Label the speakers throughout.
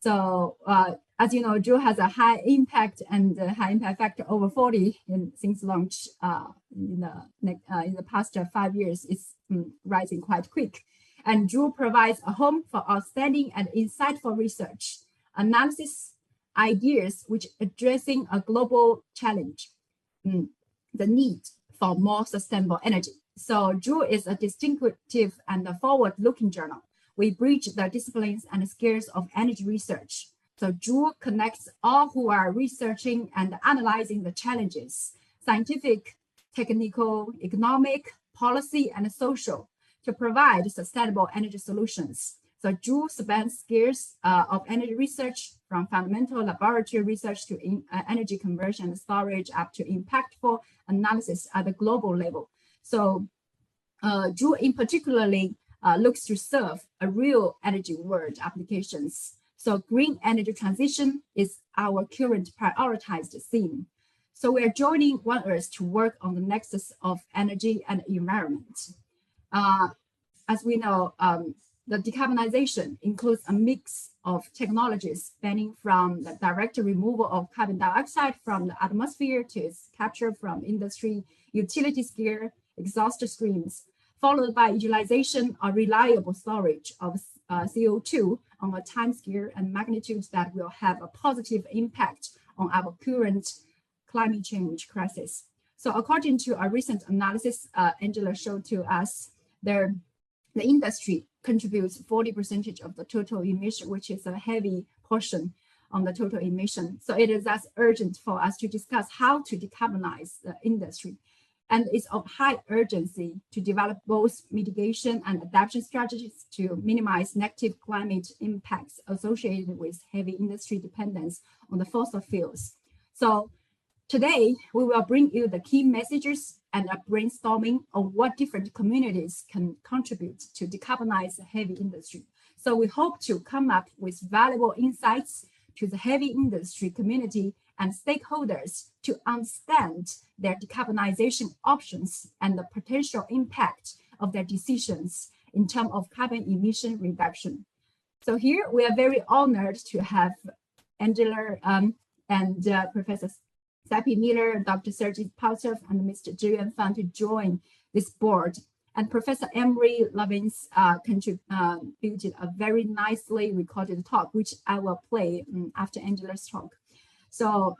Speaker 1: So as you know, Drew has a high impact and high impact factor over 40 since launch in the past 5 years. It's rising quite quick. And Drew provides a home for outstanding and insightful research, analysis, ideas which addressing a global challenge, the need for more sustainable energy. So Drew is a distinctive and a forward-looking journal. We bridge the disciplines and skills of energy research. So Drew connects all who are researching and analyzing the challenges, scientific, technical, economic, policy, and social, to provide sustainable energy solutions. So Drew spans skills of energy research from fundamental laboratory research to energy conversion and storage up to impactful analysis at the global level. So Drew in particularly looks to serve a real energy world applications. So green energy transition is our current prioritized theme. So we are joining One Earth to work on the nexus of energy and environment. As we know, the decarbonization includes a mix of technologies spanning from the direct removal of carbon dioxide from the atmosphere to its capture from industry, utility scale, exhaust streams, followed by utilization or reliable storage of CO2 on a time scale and magnitude that will have a positive impact on our current climate change crisis. So according to a recent analysis Angela showed to us, the industry contributes 40% of the total emission, which is a heavy portion on the total emission. So it is thus urgent for us to discuss how to decarbonize the industry. And it's of high urgency to develop both mitigation and adaptation strategies to minimize negative climate impacts associated with heavy industry dependence on the fossil fuels. So today, we will bring you the key messages and a brainstorming of what different communities can contribute to decarbonize the heavy industry. So we hope to come up with valuable insights to the heavy industry community and stakeholders to understand their decarbonization options and the potential impact of their decisions in terms of carbon emission reduction. So here we are very honored to have Angela and Professor Seppi Miller, Dr. Sergei Paltsev, and Mr. Zhi Yuanfang to join this board. And Professor Emery Lovins contributed a very nicely recorded talk, which I will play after Angela's talk. So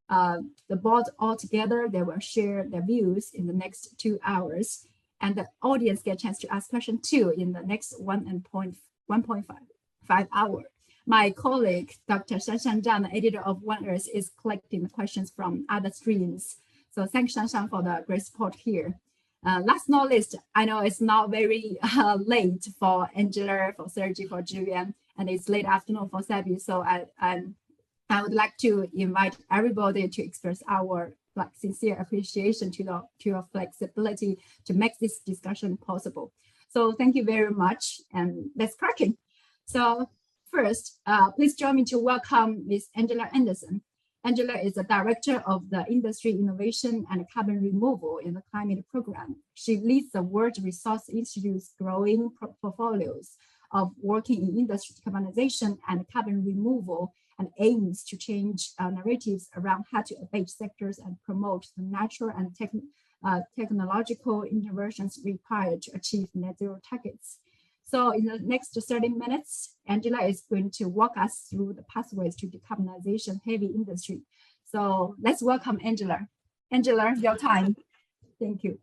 Speaker 1: the board altogether, they will share their views in the next 2 hours, and the audience get a chance to ask questions too in the next 1.5 hours. My colleague, Dr. Shanshan Zhang, the editor of One Earth, is collecting the questions from other streams. So thanks, Shanshan, for the great support here. Last not least, I know it's not very late for Angela, for Sergey, for Julian, and it's late afternoon for Seppi. So I would like to invite everybody to express our sincere appreciation to your flexibility to make this discussion possible. So thank you very much, and let's crack it. So first, please join me to welcome Ms. Angela Anderson. Angela is the Director of the Industry Innovation and Carbon Removal in the Climate Program. She leads the World Resource Institute's growing portfolios of working in industry decarbonization and carbon removal, and aims to change narratives around hard-to-abate sectors and promote the natural and technological interventions required to achieve net zero targets. So in the next 30 minutes, Angela is going to walk us through the pathways to decarbonization heavy industry. So let's welcome Angela. Angela, your time. Thank you.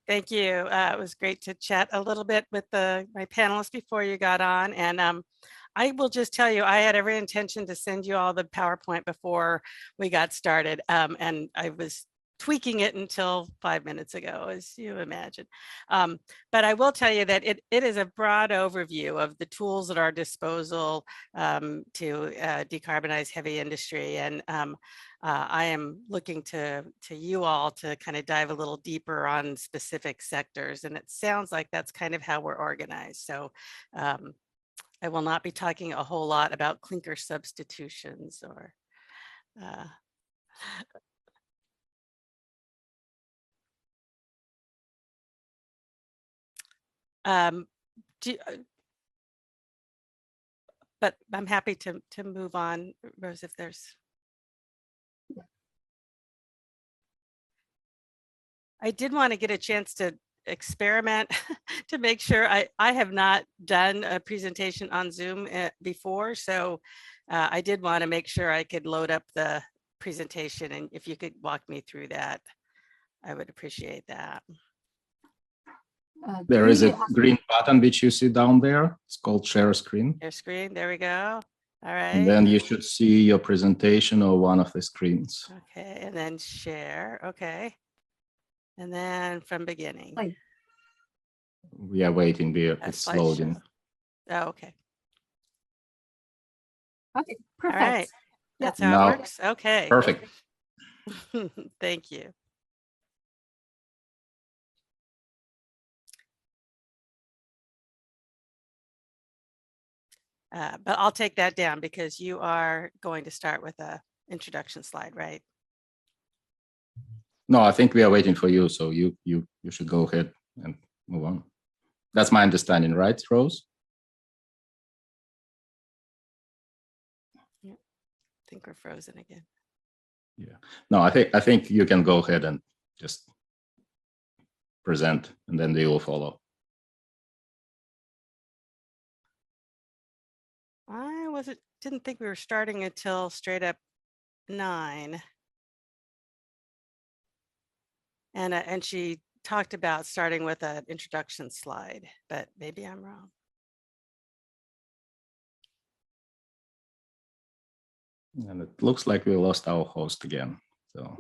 Speaker 2: Thank you. It was great to chat a little bit with my panelists before you got on. And I will just tell you, I had every intention to send you all the PowerPoint before we got started. And I was tweaking it until 5 minutes ago, as you imagine. But I will tell you that it is a broad overview of the tools at our disposal to decarbonize heavy industry. And I am looking to you all to kind of dive a little deeper on specific sectors. And it sounds like that's kind of how we're organized. So I will not be talking a whole lot about clinker substitutions or but I'm happy to move on, Rose, if there's. I did want to get a chance to experiment to make sure. I have not done a presentation on Zoom before, so I did want to make sure I could load up the presentation, and if you could walk me through that, I would appreciate that.
Speaker 3: There is a green button which you see down there. It's called share screen.
Speaker 2: Share screen, there we go. All right.
Speaker 3: And then you should see your presentation or one of the screens.
Speaker 2: Okay, and then share, okay. And then from beginning.
Speaker 3: We are waiting there, it's loading.
Speaker 2: Oh, okay.
Speaker 1: Okay, perfect.
Speaker 2: All right, that's how
Speaker 3: Now,
Speaker 2: it works, okay.
Speaker 3: Perfect.
Speaker 2: Thank you. But I'll take that down because you are going to start with a introduction slide, right?
Speaker 3: No, I think we are waiting for you, so you should go ahead and move on. That's my understanding, right, Rose?
Speaker 2: Yeah. I think we're frozen again.
Speaker 3: Yeah. No, I think you can go ahead and just present, and then they will follow.
Speaker 2: Didn't think we were starting until straight up 9. And she talked about starting with an introduction slide, but maybe I'm wrong.
Speaker 3: And it looks like we lost our host again. So.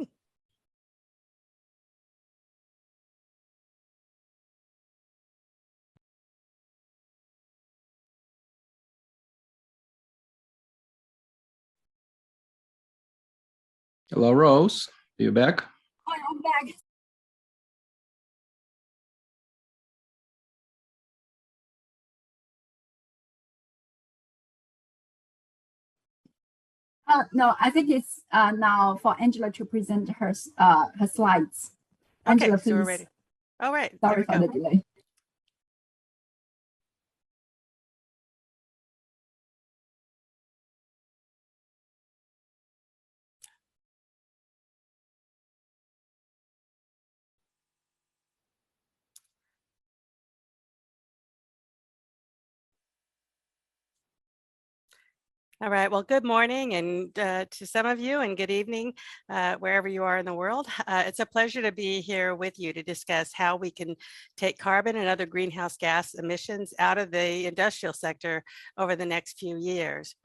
Speaker 3: Hello, Rose. Are you back?
Speaker 1: Hi, I'm back. No, I think it's now for Angela to present her slides.
Speaker 2: Okay,
Speaker 1: Angela,
Speaker 2: so we're
Speaker 1: please.
Speaker 2: ready. All right.
Speaker 1: Sorry for the delay.
Speaker 2: All right, well, good morning and to some of you, and good evening, wherever you are in the world. It's a pleasure to be here with you to discuss how we can take carbon and other greenhouse gas emissions out of the industrial sector over the next few years.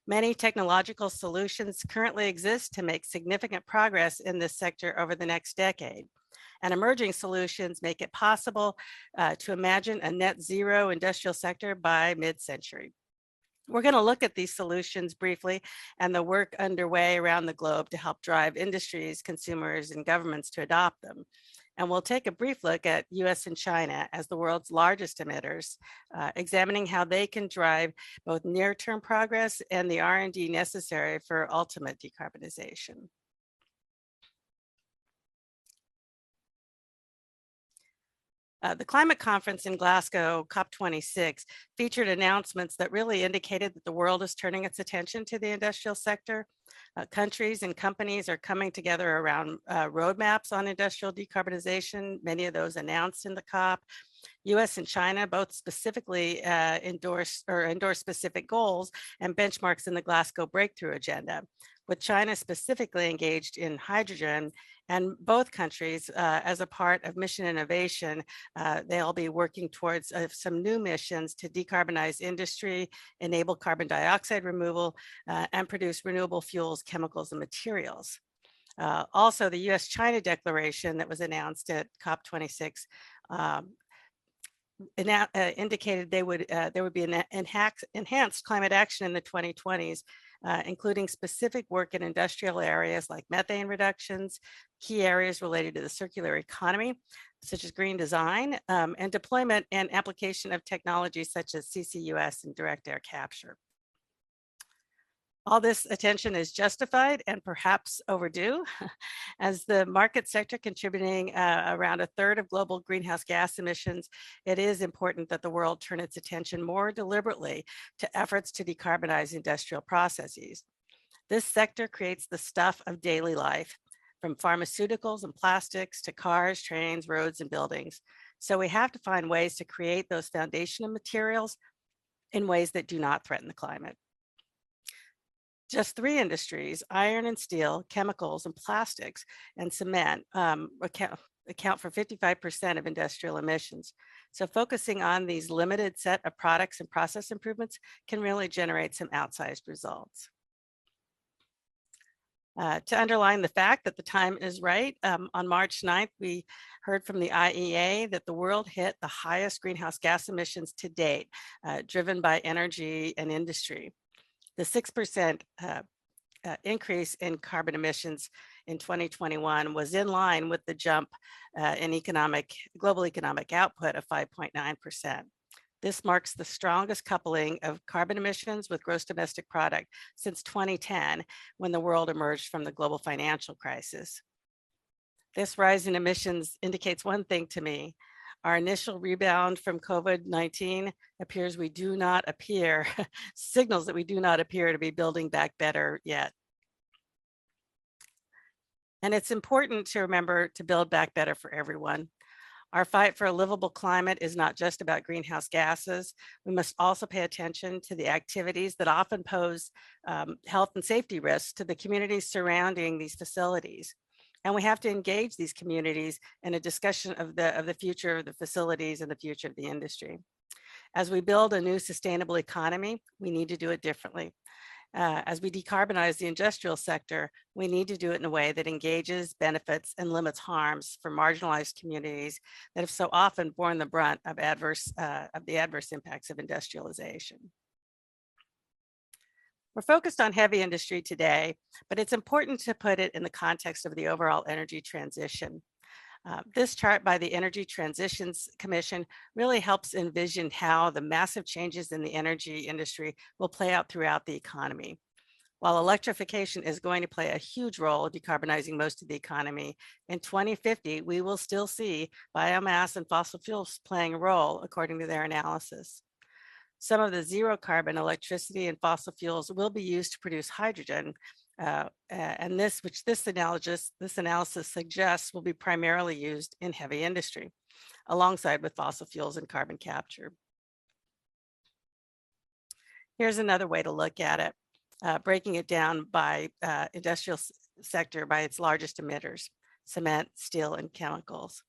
Speaker 2: Many technological solutions currently exist to make significant progress in this sector over the next decade. And emerging solutions make it possible to imagine a net zero industrial sector by mid-century. We're going to look at these solutions briefly and the work underway around the globe to help drive industries, consumers, and governments to adopt them. And we'll take a brief look at US and China as the world's largest emitters, examining how they can drive both near-term progress and the R&D necessary for ultimate decarbonization. The climate conference in Glasgow, COP26, featured announcements that really indicated that the world is turning its attention to the industrial sector. Countries and companies are coming together around roadmaps on industrial decarbonization, many of those announced in the COP. US and China both specifically endorse specific goals and benchmarks in the Glasgow Breakthrough Agenda, with China specifically engaged in hydrogen, and both countries, as a part of mission innovation, they'll be working towards some new missions to decarbonize industry, enable carbon dioxide removal, and produce renewable fuels, chemicals, and materials. Also, the US-China declaration that was announced at COP26 indicated there would be an enhanced climate action in the 2020s, including specific work in industrial areas like methane reductions, key areas related to the circular economy, such as green design, and deployment and application of technologies such as CCUS and direct air capture. All this attention is justified and perhaps overdue, as the market sector contributing around a third of global greenhouse gas emissions. It is important that the world turn its attention more deliberately to efforts to decarbonize industrial processes. This sector creates the stuff of daily life, from pharmaceuticals and plastics to cars, trains, roads, and buildings. So we have to find ways to create those foundational materials in ways that do not threaten the climate. Just 3 industries, iron and steel, chemicals and plastics, and cement, account for 55% of industrial emissions. So focusing on these limited set of products and process improvements can really generate some outsized results. To underline the fact that the time is right, on March 9th, we heard from the IEA that the world hit the highest greenhouse gas emissions to date, driven by energy and industry. The 6% increase in carbon emissions in 2021 was in line with the jump in global economic output of 5.9%. This marks the strongest coupling of carbon emissions with gross domestic product since 2010, when the world emerged from the global financial crisis. This rise in emissions indicates one thing to me. Our initial rebound from COVID-19 signals that we do not appear to be building back better yet. And it's important to remember to build back better for everyone. Our fight for a livable climate is not just about greenhouse gases. We must also pay attention to the activities that often pose health and safety risks to the communities surrounding these facilities. And we have to engage these communities in a discussion of the future of the facilities and the future of the industry. As we build a new sustainable economy, we need to do it differently. As we decarbonize the industrial sector, we need to do it in a way that engages, benefits, and limits harms for marginalized communities that have so often borne the brunt of the adverse impacts of industrialization. We're focused on heavy industry today, but it's important to put it in the context of the overall energy transition. This chart by the Energy Transitions Commission really helps envision how the massive changes in the energy industry will play out throughout the economy. While electrification is going to play a huge role in decarbonizing most of the economy, in 2050, we will still see biomass and fossil fuels playing a role, according to their analysis. Some of the zero carbon electricity and fossil fuels will be used to produce hydrogen, and this analysis suggests will be primarily used in heavy industry, alongside with fossil fuels and carbon capture. Here's another way to look at it, breaking it down by industrial sector by its largest emitters: cement, steel, and chemicals.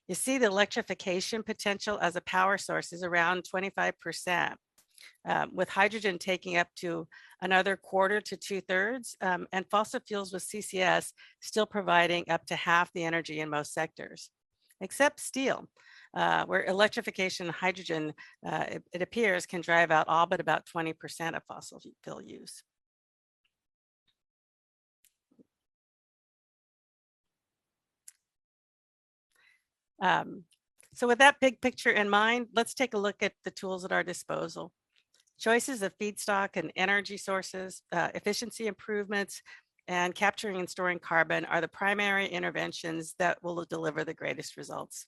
Speaker 2: You see the electrification potential as a power source is around 25%, with hydrogen taking up to another 1/4 to 2/3, and fossil fuels with CCS still providing up to half the energy in most sectors, except steel, where electrification and hydrogen, it appears, can drive out all but about 20% of fossil fuel use. So with that big picture in mind, let's take a look at the tools at our disposal. Choices of feedstock and energy sources, efficiency improvements, and capturing and storing carbon are the primary interventions that will deliver the greatest results.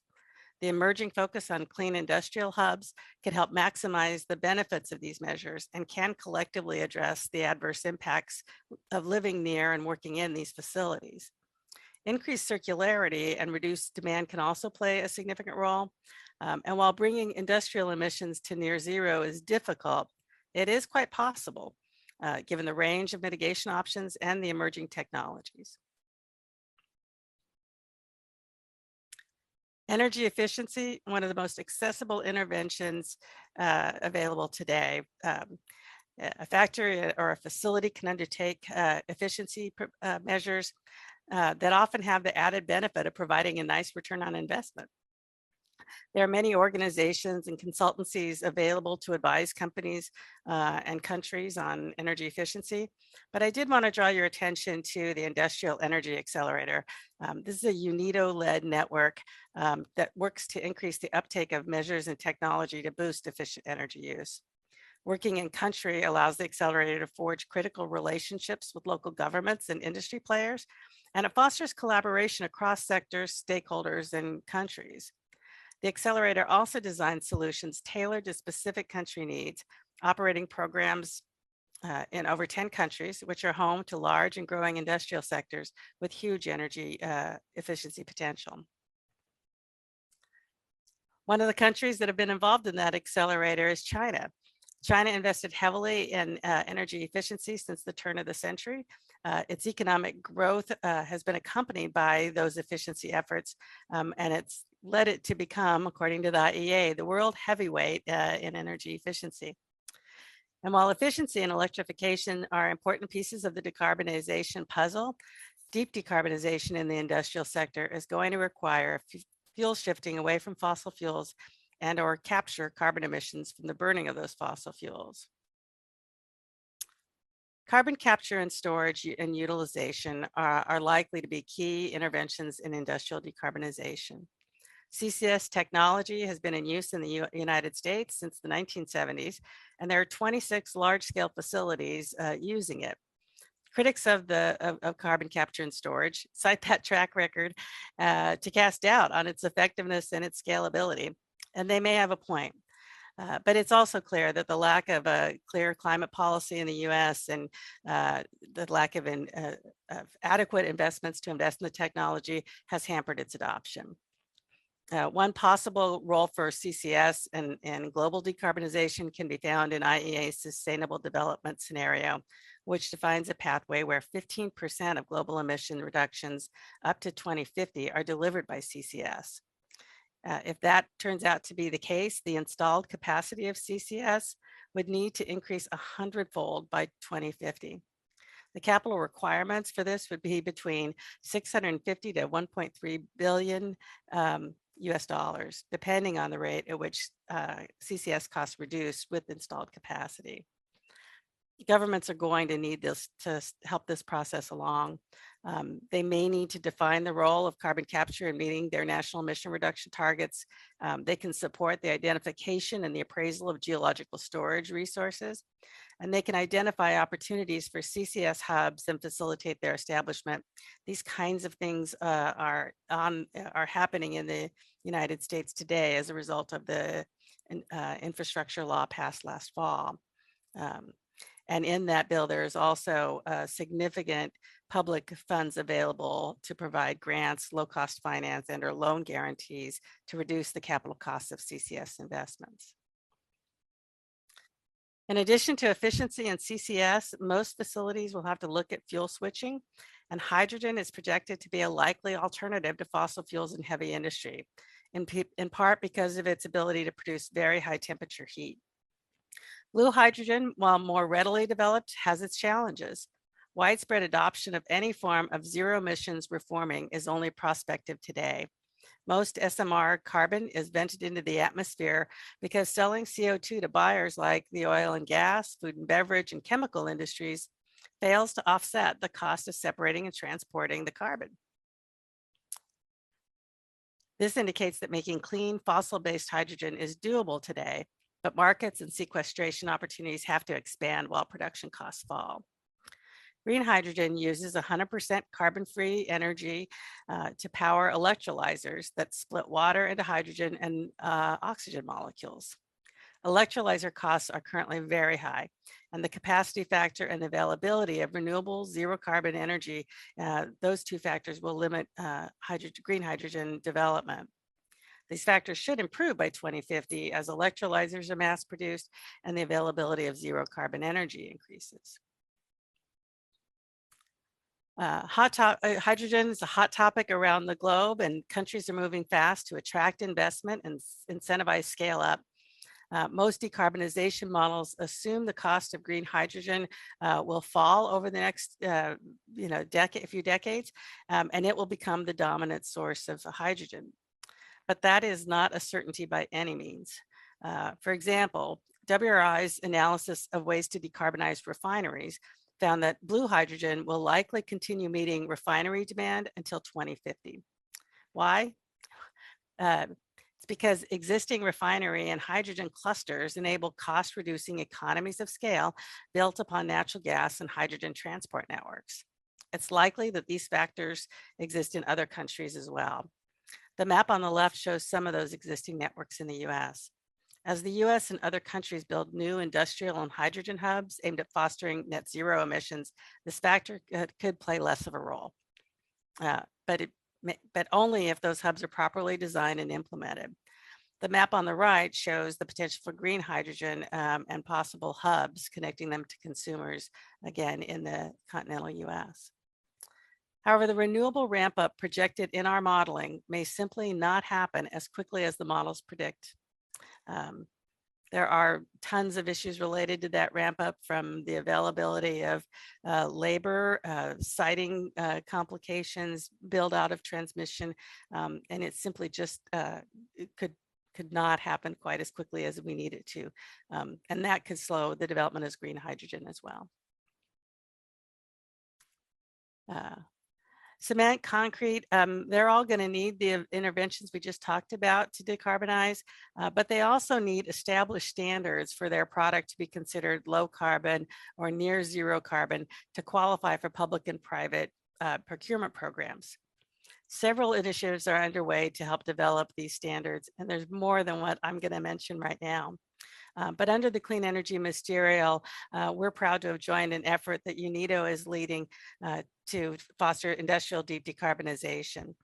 Speaker 2: The emerging focus on clean industrial hubs can help maximize the benefits of these measures and can collectively address the adverse impacts of living near and working in these facilities. Increased circularity and reduced demand can also play a significant role. And while bringing industrial emissions to near zero is difficult, it is quite possible, given the range of mitigation options and the emerging technologies. Energy efficiency, one of the most accessible interventions available today. A factory or a facility can undertake efficiency measures that often have the added benefit of providing a nice return on investment. There are many organizations and consultancies available to advise companies and countries on energy efficiency, but I did want to draw your attention to the Industrial Energy Accelerator. This is a UNIDO-led network that works to increase the uptake of measures and technology to boost efficient energy use. Working in country allows the accelerator to forge critical relationships with local governments and industry players, and it fosters collaboration across sectors, stakeholders, and countries. The accelerator also designs solutions tailored to specific country needs, operating programs in over 10 countries, which are home to large and growing industrial sectors with huge energy efficiency potential. One of the countries that have been involved in that accelerator is China. China invested heavily in energy efficiency since the turn of the century. Its economic growth has been accompanied by those efficiency efforts, and it's led it to become, according to the IEA, the world heavyweight in energy efficiency. And while efficiency and electrification are important pieces of the decarbonization puzzle, deep decarbonization in the industrial sector is going to require fuel shifting away from fossil fuels and or capture carbon emissions from the burning of those fossil fuels. Carbon capture and storage and utilization are likely to be key interventions in industrial decarbonization. CCS technology has been in use in the United States since the 1970s, and there are 26 large-scale facilities using it. Critics of carbon capture and storage cite that track record to cast doubt on its effectiveness and its scalability, and they may have a point. But it's also clear that the lack of a clear climate policy in the US and the lack of adequate investments to invest in the technology has hampered its adoption. One possible role for CCS and global decarbonization can be found in IEA's Sustainable Development Scenario, which defines a pathway where 15% of global emission reductions up to 2050 are delivered by CCS. If that turns out to be the case, the installed capacity of CCS would need to increase 100-fold by 2050. The capital requirements for this would be between 650 to 1.3 billion US dollars, depending on the rate at which CCS costs reduce with installed capacity. Governments are going to need this to help this process along. They may need to define the role of carbon capture in meeting their national emission reduction targets. They can support the identification and the appraisal of geological storage resources, and they can identify opportunities for CCS hubs and facilitate their establishment. These kinds of things are happening in the United States today as a result of the infrastructure law passed last fall. And in that bill, there is also significant public funds available to provide grants, low-cost finance, and or loan guarantees to reduce the capital costs of CCS investments. In addition to efficiency and CCS, most facilities will have to look at fuel switching, and hydrogen is projected to be a likely alternative to fossil fuels in heavy industry, in part because of its ability to produce very high temperature heat. Blue hydrogen, while more readily developed, has its challenges. Widespread adoption of any form of zero emissions reforming is only prospective today. Most SMR carbon is vented into the atmosphere because selling CO2 to buyers like the oil and gas, food and beverage, and chemical industries fails to offset the cost of separating and transporting the carbon. This indicates that making clean fossil-based hydrogen is doable today, but markets and sequestration opportunities have to expand while production costs fall. Green hydrogen uses 100% carbon-free energy to power electrolyzers that split water into hydrogen and oxygen molecules. Electrolyzer costs are currently very high, and the capacity factor and availability of renewable zero carbon energy, those two factors will limit green hydrogen development. These factors should improve by 2050 as electrolyzers are mass produced and the availability of zero carbon energy increases. Hydrogen is a hot topic around the globe, and countries are moving fast to attract investment and incentivize scale up. Most decarbonization models assume the cost of green hydrogen will fall over the next few decades, and it will become the dominant source of hydrogen. But that is not a certainty by any means. For example, WRI's analysis of ways to decarbonize refineries found that blue hydrogen will likely continue meeting refinery demand until 2050. Why? It's It's because existing refinery and hydrogen clusters enable cost-reducing economies of scale built upon natural gas and hydrogen transport networks. It's likely that these factors exist in other countries as well. The map on the left shows some of those existing networks in the US. As the US and other countries build new industrial and hydrogen hubs aimed at fostering net zero emissions, this factor could play less of a role, but only if those hubs are properly designed and implemented. The map on the right shows the potential for green hydrogen and possible hubs connecting them to consumers, again, in the continental US. However, the renewable ramp up projected in our modeling may simply not happen as quickly as the models predict. There are tons of issues related to that ramp up, from the availability of labor, siting complications, build out of transmission, and it simply just it could not happen quite as quickly as we need it to. And that could slow the development of green hydrogen as well. Cement, concrete, they're all going to need the interventions we just talked about to decarbonize, but they also need established standards for their product to be considered low carbon or near zero carbon to qualify for public and private procurement programs. Several initiatives are underway to help develop these standards, and there's more than what I'm going to mention right now. But under the Clean Energy Ministerial, we're proud to have joined an effort that UNIDO is leading to foster industrial deep decarbonization.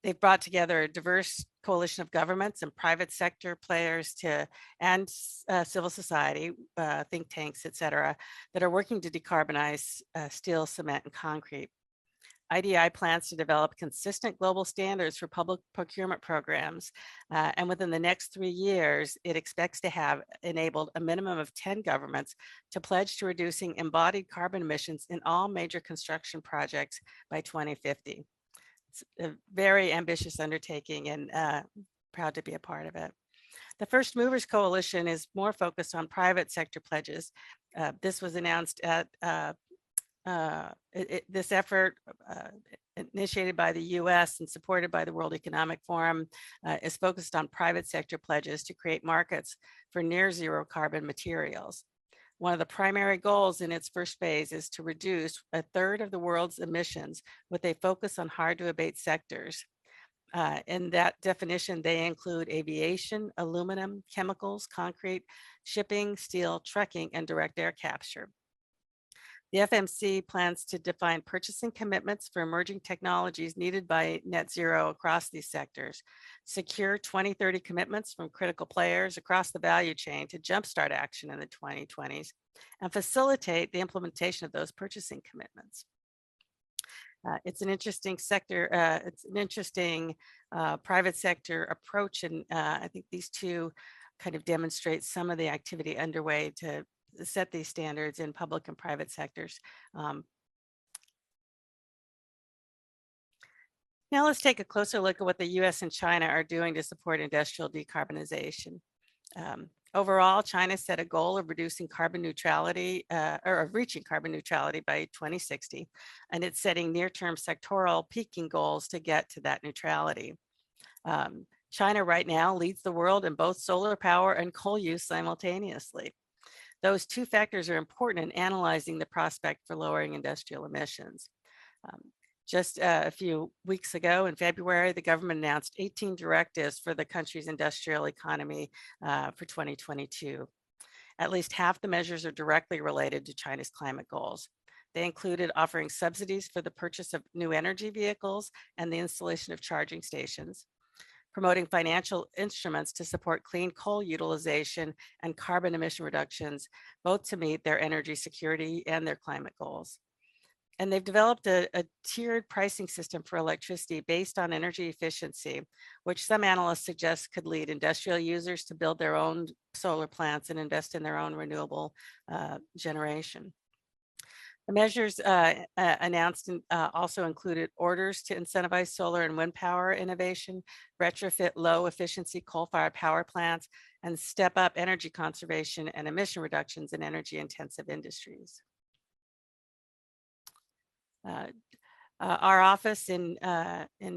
Speaker 2: They've brought together a diverse coalition of governments and private sector players and civil society, think tanks, et cetera, that are working to decarbonize steel, cement, and concrete. IDI plans to develop consistent global standards for public procurement programs, and within the next 3 years, it expects to have enabled a minimum of 10 governments to pledge to reducing embodied carbon emissions in all major construction projects by 2050. It's a very ambitious undertaking, and proud to be a part of it. The First Movers Coalition is more focused on private sector pledges. This was announced at this effort, initiated by the US and supported by the World Economic Forum, is focused on private sector pledges to create markets for near zero carbon materials. One of the primary goals in its first phase is to reduce 1/3 of the world's emissions with a focus on hard to abate sectors. In that definition, they include aviation, aluminum, chemicals, concrete, shipping, steel, trucking, and direct air capture. The FMC plans to define purchasing commitments for emerging technologies needed by net zero across these sectors, secure 2030 commitments from critical players across the value chain to jumpstart action in the 2020s, and facilitate the implementation of those purchasing commitments. It's an interesting sector, it's an interesting private sector approach, and I think these two kind of demonstrate some of the activity underway to set these standards in public and private sectors. Now let's take a closer look at what the US and China are doing to support industrial decarbonization. Overall, China set a goal of reducing carbon neutrality, or of reaching carbon neutrality by 2060, and it's setting near-term sectoral peaking goals to get to that neutrality. China right now leads the world in both solar power and coal use simultaneously. Those two factors are important in analyzing the prospect for lowering industrial emissions. Just a few weeks ago in February, the government announced 18 directives for the country's industrial economy for 2022. At least half the measures are directly related to China's climate goals. They included offering subsidies for the purchase of new energy vehicles and the installation of charging stations, promoting financial instruments to support clean coal utilization and carbon emission reductions, both to meet their energy security and their climate goals. And they've developed a tiered pricing system for electricity based on energy efficiency, which some analysts suggest could lead industrial users to build their own solar plants and invest in their own renewable generation. The measures announced also included orders to incentivize solar and wind power innovation, retrofit low efficiency coal-fired power plants, and step up energy conservation and emission reductions in energy intensive industries. Our office in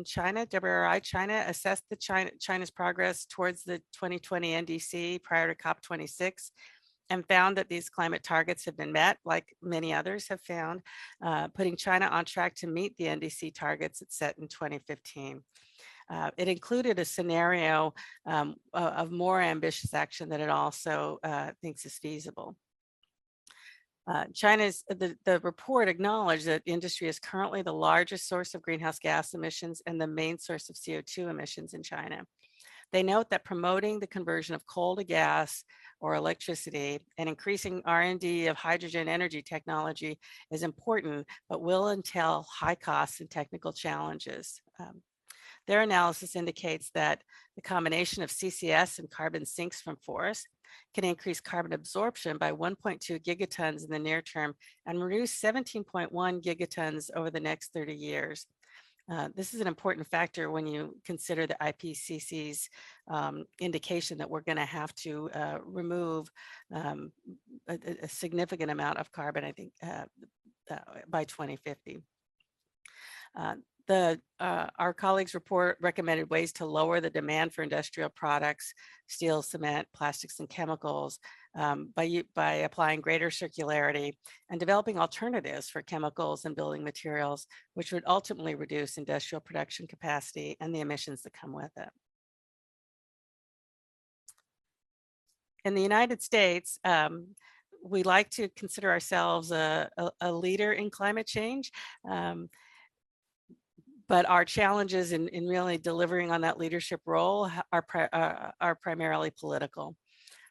Speaker 2: China, WRI China, assessed China's progress towards the 2020 NDC prior to COP26 and found that these climate targets have been met, like many others have found, putting China on track to meet the NDC targets it set in 2015. It included a scenario of more ambitious action that it also thinks is feasible. The report acknowledged that industry is currently the largest source of greenhouse gas emissions and the main source of CO2 emissions in China. They note that promoting the conversion of coal to gas or electricity and increasing R&D of hydrogen energy technology is important, but will entail high costs and technical challenges. Their analysis indicates that the combination of CCS and carbon sinks from forests can increase carbon absorption by 1.2 gigatons in the near term and reduce 17.1 gigatons over the next 30 years. This is an important factor when you consider the IPCC's indication that we're going to have to remove a significant amount of carbon, I think, by 2050. Our colleagues' report recommended ways to lower the demand for industrial products, steel, cement, plastics, and chemicals by applying greater circularity and developing alternatives for chemicals and building materials, which would ultimately reduce industrial production capacity and the emissions that come with it. In the United States, we like to consider ourselves a leader in climate change. But our challenges in really delivering on that leadership role are primarily political.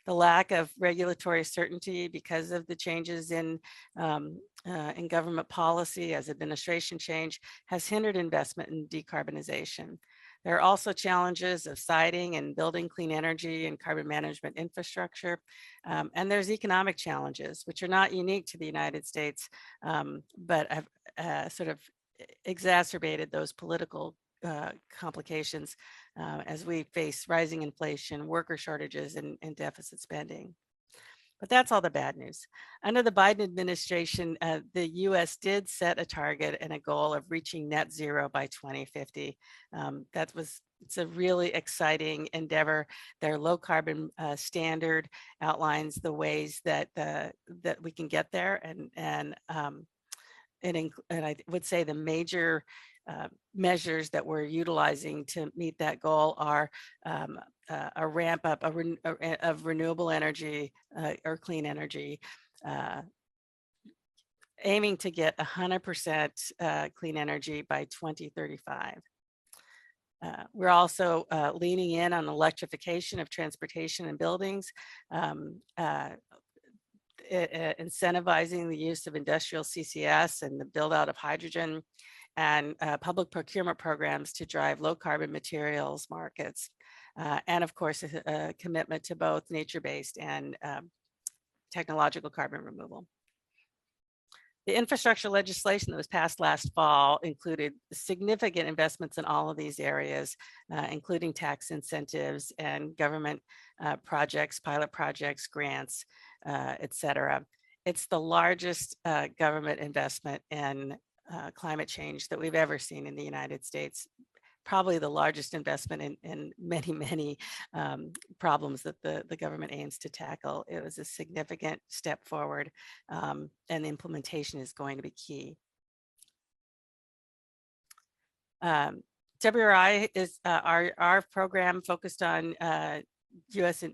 Speaker 2: The lack of regulatory certainty because of the changes in government policy as administration change has hindered investment in decarbonization. There are also challenges of siting and building clean energy and carbon management infrastructure. And there's economic challenges, which are not unique to the United States, but have sort of exacerbated those political complications as we face rising inflation, worker shortages, and deficit spending. But that's all the bad news. Under the Biden administration, the US did set a target and a goal of reaching net zero by 2050. It's a really exciting endeavor. Their low carbon standard outlines the ways that we can get there, and I would say the major measures that we're utilizing to meet that goal are a ramp up of renewable energy or clean energy, aiming to get 100% clean energy by 2035. We're also leaning in on electrification of transportation and buildings, incentivizing the use of industrial CCS and the build out of hydrogen, and public procurement programs to drive low carbon materials markets. And of course, a commitment to both nature-based and technological carbon removal. The infrastructure legislation that was passed last fall included significant investments in all of these areas, including tax incentives and government projects, pilot projects, grants, et cetera. It's the largest government investment in climate change that we've ever seen in the United States. Probably the largest investment in many problems that the government aims to tackle. It was a significant step forward, and the implementation is going to be key. WRI is our program focused on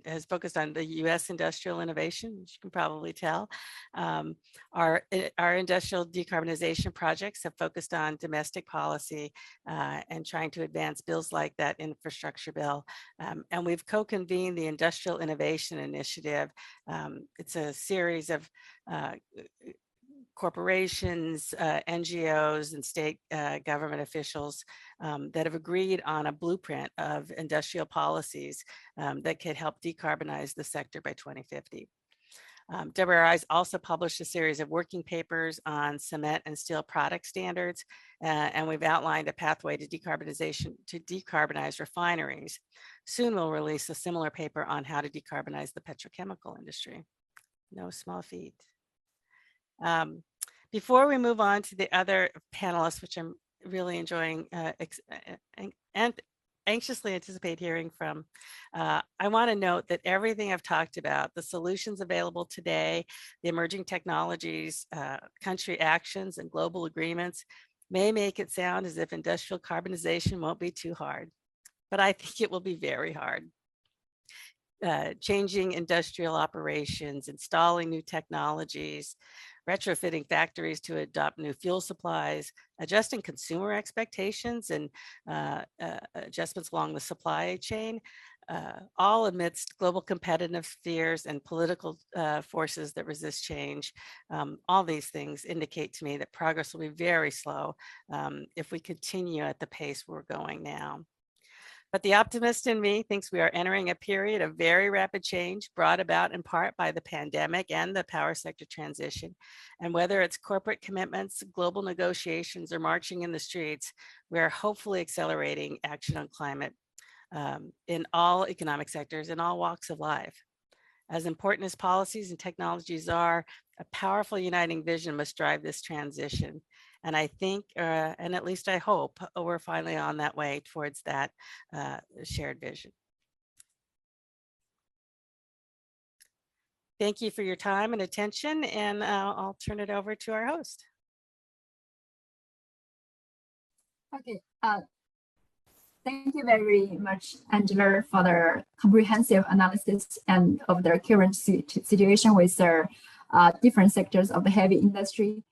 Speaker 2: has focused on the U.S. industrial innovation, which you can probably tell. Our industrial decarbonization projects have focused on domestic policy and trying to advance bills like that infrastructure bill. And we've co-convened the Industrial Innovation Initiative. It's a series of corporations, NGOs, and state government officials that have agreed on a blueprint of industrial policies that could help decarbonize the sector by 2050. WRI's also published a series of working papers on cement and steel product standards, and we've outlined a pathway to decarbonize refineries. Soon we'll release a similar paper on how to decarbonize the petrochemical industry. No small feat. Before we move on to the other panelists, which I'm really enjoying and anxiously anticipate hearing from. I want to note that everything I've talked about, the solutions available today, the emerging technologies, country actions, and global agreements may make it sound as if industrial carbonization won't be too hard, but I think it will be very hard. Changing industrial operations, installing new technologies, retrofitting factories to adopt new fuel supplies, adjusting consumer expectations and adjustments along the supply chain, all amidst global competitive fears and political forces that resist change. All these things indicate to me that progress will be very slow if we continue at the pace we're going now. But the optimist in me thinks we are entering a period of very rapid change brought about in part by the pandemic and the power sector transition. And whether it's corporate commitments, global negotiations, or marching in the streets, we are hopefully accelerating action on climate in all economic sectors, in all walks of life. As important as policies and technologies are, a powerful uniting vision must drive this transition. And I think, and at least I hope, we're finally on that way towards that shared vision. Thank you for your time and attention, and I'll turn it over to our host.
Speaker 1: Okay. Thank you very much, Angela, for the comprehensive analysis and of the current situation with the different sectors of the heavy industry.